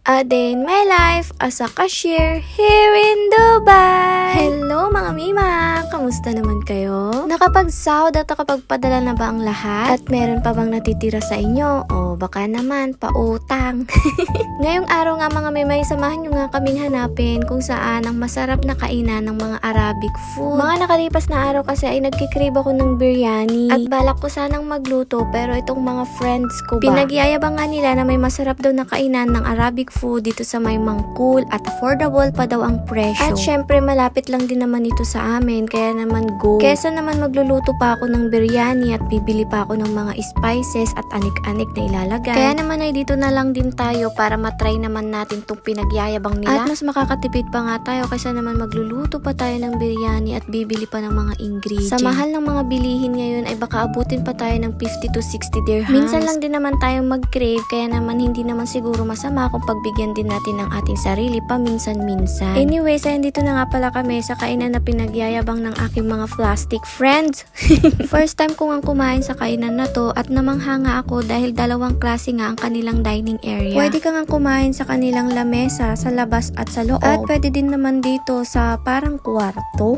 A day in my life as a cashier here in Dubai. Hello mga mima! Kamusta naman kayo? Nakapagsahod at nakapagpadala na ba ang lahat? At meron pa bang natitira sa inyo? O baka naman pautang. Ngayong araw nga mga mima, samahan nyo nga kaming hanapin kung saan ang masarap na kainan ng mga Arabic food. Mga nakalipas na araw kasi ay nagkikrib ako ng biryani. At balak ko sanang magluto pero itong mga friends ko ba, pinagyayabang nga nila na may masarap daw na kainan ng Arabic food dito sa may Mangkul at affordable pa daw ang presyo. At syempre malapit lang din naman ito sa amin kaya naman go. Kesa naman magluluto pa ako ng biryani at bibili pa ako ng mga spices at anik-anik na ilalagay. Kaya naman ay dito na lang din tayo para matry naman natin itong pinagyayabang nila. At mas makakatipid pa nga tayo kaysa naman magluluto pa tayo ng biryani at bibili pa ng mga ingredients. Sa mahal ng mga bilihin ngayon ay baka abutin pa tayo ng 50 to 60 dirhams. Minsan lang din naman tayong mag-crave kaya naman hindi naman siguro masama kung pagbigyan din natin ng ating sarili paminsan-minsan. Anyways, ay dito na nga pala kami sa kainan na pinagyayabang ng aking mga plastic friends. First time ko nga kumain sa kainan na to at namangha nga ako dahil dalawang klase nga ang kanilang dining area. Pwede ka nga kumain sa kanilang lamesa, sa labas at sa loob. At pwede din naman dito sa parang kwarto.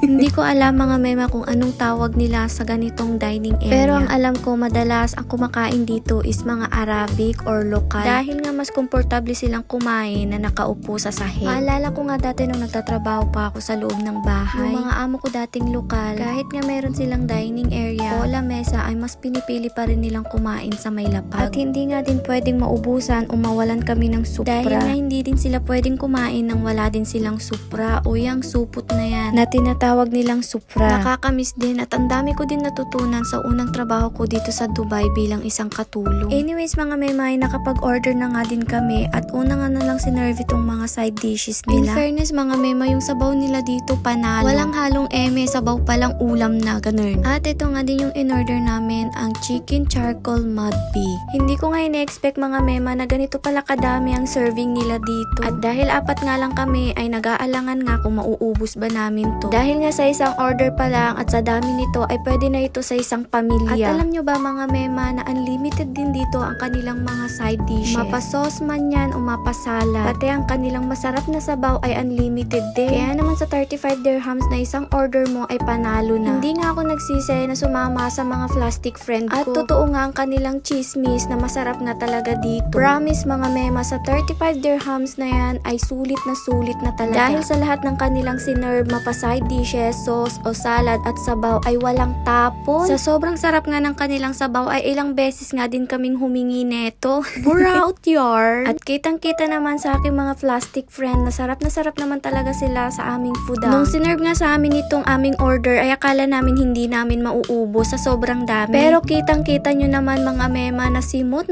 Hindi ko alam mga mema kung anong tawag nila sa ganitong dining area. Pero ang alam ko madalas ang kumakain dito is mga Arabic or lokal. Dahil nga mas komportable silang kumain na nakaupo sa sahig. Maalala ko nga dati nung nagtatrabaho pa ako sa loob ng bahay. Yung mga amo ko dating lokal, kahit nga meron silang dining area o lamesa ay mas pinipili pa rin nilang kumain sa may lapag. At hindi nga din pwedeng maubusan o mawalan kami ng supra. Dahil nga hindi din sila pwedeng kumain nang wala din silang supra o yung supot na yan na tinatawag nilang supra. Nakakamiss din at ang dami ko din natutunan sa unang trabaho ko dito sa Dubai bilang isang katulong. Anyways mga memay, nakapag-order na nga din kami at una nga na lang sinerve itong mga side dishes nila. In fairness mga mema, yung sabaw nila dito panalo. Walang halong eme, sabaw palang ulam na ganun. At ito nga din yung in-order namin, ang chicken charcoal mud bee. Hindi ko nga in-expect mga mema na ganito pala kadami ang serving nila dito. At dahil apat nga lang kami ay nag-aalangan nga kung mauubos ba namin to. Dahil nga sa isang order pa lang at sa dami nito ay pwede na ito sa isang pamilya. At alam nyo ba mga mema na unlimited din dito ang kanilang mga side dishes. Mapa-sauce man yan o mapa-salad. Pati ang kanilang masarap na sabaw ay unlimited din. Kaya naman sa 35 dirhams na isang order mo ay panalo na. Hindi nga ako nagsisi na sumama sa mga plastic friend ko. At totoo nga ang kanilang chismis na masarap na talaga dito. Promise mga mema, sa 35 dirhams na yan ay sulit na talaga. Dahil sa lahat ng kanilang sinerve, mapa-side dishes, sauce o salad at sabaw ay walang tapon. Sa sobrang sarap nga ng kanilang sabaw ay ilang beses nga din kaming humingi neto. Buraut yarn. At kitang-kita naman sa aking mga plastic friend na sarap naman talaga sila sa aming food. Nung sinerve nga sa amin itong aming order ay akala namin hindi namin mauubos sa sobrang dami. Pero kitang-kita nyo naman mga mema na simot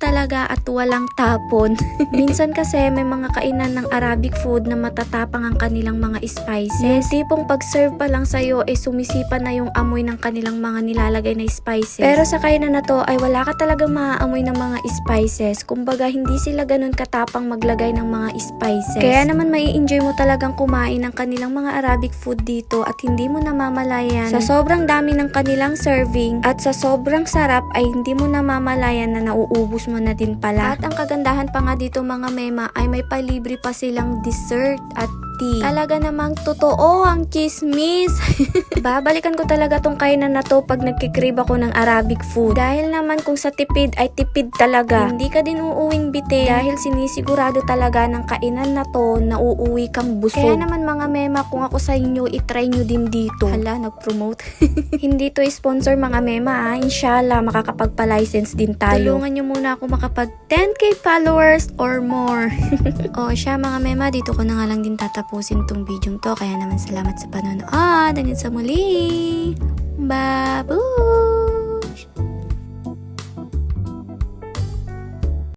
talaga at walang tapon. Minsan kasi may mga kainan ng Arabic food na matatapang ang kanilang mga spices. Yung tipong pag-serve pa lang sa'yo ay sumisipa na yung amoy ng kanilang mga nilalagay na spices. Pero sa kainan na to ay wala ka talagang maaamoy ng mga spices. Kumbaga hindi sila ganun katapang maglagay ng mga spices. Kaya naman mai-enjoy mo talagang kumain ng kanilang mga Arabic food dito at hindi mo namamalayan. Sa sobrang dami ng kanilang serving at sa sobrang sarap ay hindi mo namamalayan na nauubos mo na din pala. At ang kagandahan pa nga dito mga mema ay may palibre pa silang dessert at tea. Talaga namang totoo ang chismis. Babalikan ko talaga tong kainan na to pag nagkikrib ako ng Arabic food. Dahil naman kung sa tipid ay tipid talaga. Hindi ka din uuwing bitin dahil sinisigurado talaga ng kainan na to na uuwi kang busog. Kaya naman mga mema, kung ako sa inyo, itry nyo din dito. Hala, nag-promote. Hindi to sponsor mga mema. Inshallah, makakapagpa-license din tayo. Tulungan nyo muna ako makapag 10k followers or more. O siya mga mema, dito ko na nga lang din tatapusin tong video to. Kaya naman salamat sa panonood. Hanggang sa muli. Babu!